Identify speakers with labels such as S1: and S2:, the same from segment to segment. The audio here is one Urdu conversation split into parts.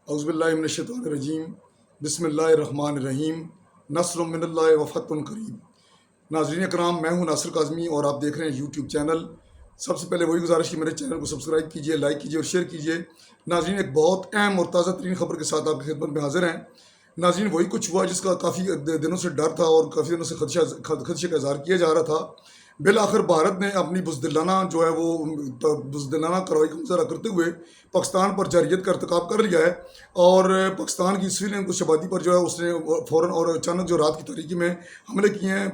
S1: اعوذ باللہ من الشیطان الرجیم بسم اللہ الرحمن الرحیم نصر من اللہ و فتح قریب۔ ناظرین اکرام، میں ہوں ناصر کاظمی اور آپ دیکھ رہے ہیں یوٹیوب چینل۔ سب سے پہلے وہی گزارش کہ میرے چینل کو سبسکرائب کیجئے، لائک کیجئے اور شیئر کیجئے۔ ناظرین، ایک بہت اہم اور تازہ ترین خبر کے ساتھ آپ کی خدمت میں حاضر ہیں۔ ناظرین، وہی کچھ ہوا جس کا کافی دنوں سے ڈر تھا اور کافی دنوں سے خدشے کا اظہار کیا جا رہا تھا۔ بالآخر بھارت نے اپنی بزدلانہ کارروائی کا مظاہرہ کرتے ہوئے پاکستان پر جارحیت کا ارتکاب کر لیا ہے، اور پاکستان کی سویلین کچھ آبادی پر اس نے فوراً اور اچانک رات کی تاریکی میں حملے کیے ہیں۔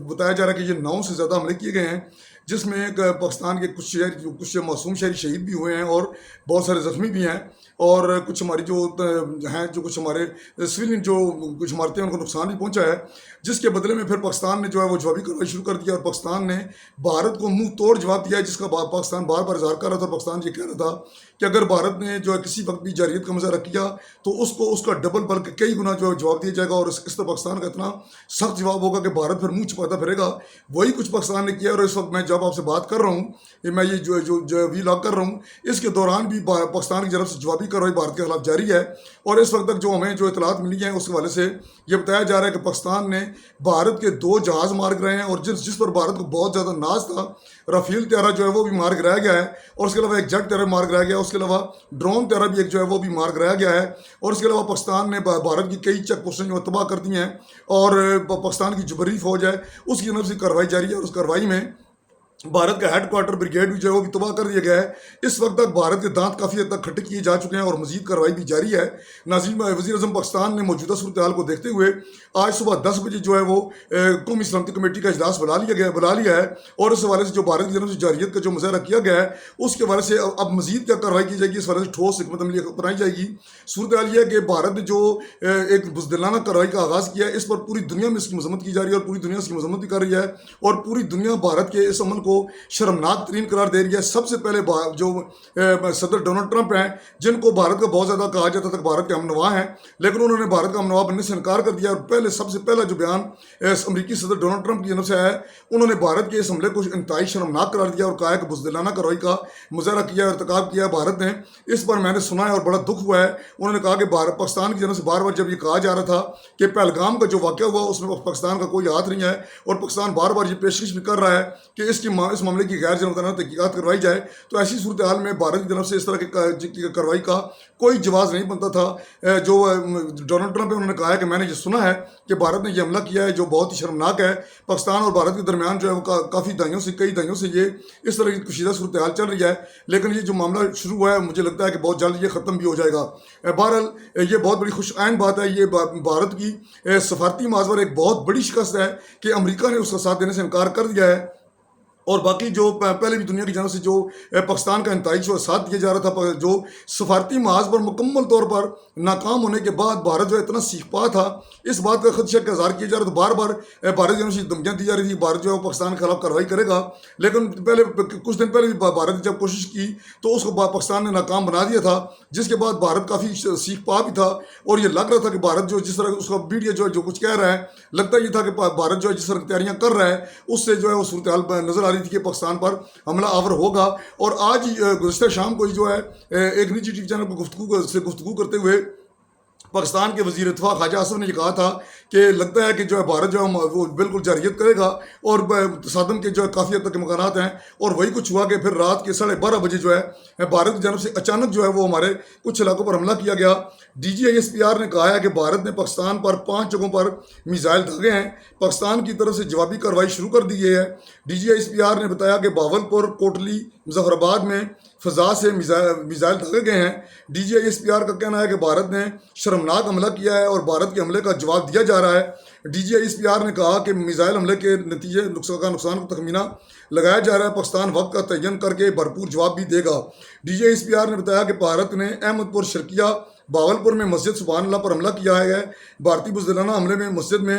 S1: بتایا جا رہا ہے کہ یہ 9 سے زیادہ حملے کیے گئے ہیں، جس میں پاکستان کے کچھ معصوم شہری شہید بھی ہوئے ہیں اور بہت سارے زخمی بھی ہیں، اور کچھ ہماری کچھ ہمارے سویلین کچھ عمارتیں ان کو نقصان بھی پہنچا ہے، جس کے بدلے میں پھر پاکستان نے وہ جوابی کارروائی شروع کر دیا، اور پاکستان نے بھارت کو منہ توڑ جواب دیا ہے، جس کا پاکستان بار بار اظہار کر رہا تھا۔ اور پاکستان یہ کہہ رہا تھا کہ اگر بھارت نے کسی وقت بھی جارحیت کا مظاہرہ کیا تو اس کا ڈبل بلکہ کئی گنا جواب دیا جائے گا، اور اس طرح پاکستان کا اتنا سخت جواب ہوگا کہ بھارت پھر منہ چھپاتا پھرے گا۔ وہی کچھ پاکستان نے کیا، اور اس وقت میں جب آپ سے بات کر رہا ہوں، میں یہ ویلاگ کر رہا ہوں، اس کے دوران بھی پاکستان کی طرف سے جوابی کارروائی بھارت کے خلاف جاری ہے۔ اور اس وقت تک ہمیں اطلاعات ملی ہیں، اس حوالے سے یہ بتایا جا رہا ہے کہ پاکستان نے بھارت کے 2 جہاز مار گرائے ہیں، اور جس پر بھارت کو بہت زیادہ ناز تھا، رافیل طیارہ وہ بھی مار گرایا گیا ہے، اور اس کے علاوہ ایک جیٹ طیارہ مار گرایا گیا ہے، اس کے علاوہ ڈرون طیارہ بھی ایک وہ بھی مار گرایا گیا ہے، اور اس کے علاوہ پاکستان نے بھارت کی کئی چیک پوسٹیں تباہ کر دی ہیں، اور پاکستان کی جو بری فوج ہے اس کی جانب سے کارروائی جاری ہے، اور اس کارروائی میں بھارت کا ہیڈ کوارٹر بریگیڈ بھی وہ بھی تباہ کر دیا گیا ہے۔ اس وقت تک بھارت کے دانت کافی حد تک کھٹے کیے جا چکے ہیں، اور مزید کارروائی بھی جاری ہے۔ ناظرین، وزیر اعظم پاکستان نے موجودہ صورتحال کو دیکھتے ہوئے آج صبح 10 بجے وہ قومی سلامتی کمیٹی کا اجلاس بلا لیا ہے، اور اس حوالے سے بھارت کی جانب سے جارحیت کا مظاہرہ کیا گیا ہے، اس کے حوالے سے اب مزید کیا کارروائی کی جائے گی، اس حوالے سے ٹھوس حکمت عملی اپنائی جائے گی۔ صورتحال یہ ہے کہ بھارت نے ایک بزدلانہ کارروائی کا آغاز کیا ہے، اس پر پوری دنیا میں اس کی مذمت کی جا رہی ہے، اور پوری دنیا اس کی مذمت بھی کر رہی ہے، اور پوری دنیا بھارت کے اس عمل کو شرمناک ترین قرار دے رہی ہے۔ سب سے پہلے صدر ڈونلڈ ٹرمپ ہیں، جن کو بھارت کا بہت زیادہ کہا جاتا تھا کہ بھارت کے ہم نوا ہیں، لیکن انہوں نے بھارت کا ہم نوا بننے سے انکار کر دیا، اور سب سے پہلا بیان امریکی صدر ڈونلڈ ٹرمپ کی جانب سے آیا ہے، انہوں نے بھارت کے اس حملے کو انتہائی شرمناک قرار دیا، اور کہا ہے کہ بزدلانہ کارروائی کا مظاہرہ کیا ہے، ارتکاب کیا ہے بھارت نے۔ اس پر میں نے سنا ہے اور بڑا دکھ ہوا ہے۔ انہوں نے کہا کہ پاکستان کی جانب سے بار بار جب یہ کہا جا رہا تھا کہ پہلگام کا واقعہ ہوا اس میں پاکستان کا کوئی ہاتھ نہیں ہے، اور پاکستان بار بار یہ پیشکش بھی کر رہا ہے کہ اس معاملے کی غیر جانبدارانہ تحقیقات کروائی جائے، تو ایسی صورتحال میں بھارت کی طرف سے اس طرح کی کارروائی کا کوئی جواز نہیں بنتا تھا۔ ڈونلڈ ٹرمپ انہوں نے کہا ہے کہ میں نے یہ سنا ہے کہ بھارت نے یہ حملہ کیا ہے جو بہت ہی شرمناک ہے۔ پاکستان اور بھارت کے درمیان کافی کئی دہائیوں سے یہ اس طرح کی کشیدہ صورتحال چل رہی ہے، لیکن یہ معاملہ شروع ہوا ہے، مجھے لگتا ہے کہ بہت جلد یہ ختم بھی ہو جائے گا۔ بہرحال یہ بہت بڑی خوش آئند بات ہے، یہ بھارت کی سفارتی معاذ پر ایک بہت بڑی شکست ہے کہ امریکہ نے اس کا ساتھ دینے سے انکار کر دیا ہے، اور باقی پہلے بھی دنیا کی جانب سے پاکستان کا انتہائی ساتھ دیا جا رہا تھا، سفارتی محاذ پر مکمل طور پر ناکام ہونے کے بعد بھارت اتنا سیکھ پا تھا، اس بات کا خدشہ کا اظہار کیا جا رہا تھا، بار بار بھارت کی جانب سے دھمکیاں دی جا رہی تھی بھارت پاکستان کے خلاف کارروائی کرے گا، لیکن کچھ دن پہلے بھی بھارت نے جب کوشش کی تو اس کو پاکستان نے ناکام بنا دیا تھا، جس کے بعد بھارت کافی سیکھ پا بھی تھا، اور یہ لگ رہا تھا کہ بھارت جس طرح اس کا میڈیا جو کچھ کہہ رہا ہے، لگتا یہ تھا کہ بھارت جس طرح تیاریاں کر رہا ہے اس سے وہ صورتحال نظر آ رہی تھی کہ پاکستان پر حملہ آور ہوگا۔ اور آج گزشتہ شام کو ایک نجی ٹی وی چینل کو گفتگو کرتے ہوئے پاکستان کے وزیر دفاع خواجہ آصف نے یہ کہا تھا کہ لگتا ہے کہ بھارت وہ بالکل جارحیت کرے گا، اور تصادم کے کافی حد تک امکانات ہیں، اور وہی کچھ ہوا کہ پھر رات کے 12:30 بجے بھارت کی جانب سے اچانک وہ ہمارے کچھ علاقوں پر حملہ کیا گیا۔ D G I S P R نے کہا ہے کہ بھارت نے پاکستان پر 5 جگہوں پر میزائل داغے ہیں، پاکستان کی طرف سے جوابی کارروائی شروع کر دی گئی ہے۔ D G I S P R نے بتایا کہ باولپور، کوٹلی، مظفر آباد میں فضا سے میزائل داغے گئے ہیں۔ D G I S P R کا کہنا ہے کہ بھارت نے شرمناک حملہ کیا ہے، اور بھارت کے حملے کا جواب دیا جا رہا ہے۔ D G I S P R نے کہا کہ میزائل حملے کے نتیجے نقصان کا تخمینہ لگایا جا رہا ہے، پاکستان وقت کا تعین کر کے بھرپور جواب بھی دے گا۔ D G I S P R نے بتایا کہ بھارت نے احمد پور شرقیہ باولپور میں مسجد سبحان اللہ پر حملہ کیا ہے۔ بھارتی بزدلانہ حملے میں مسجد میں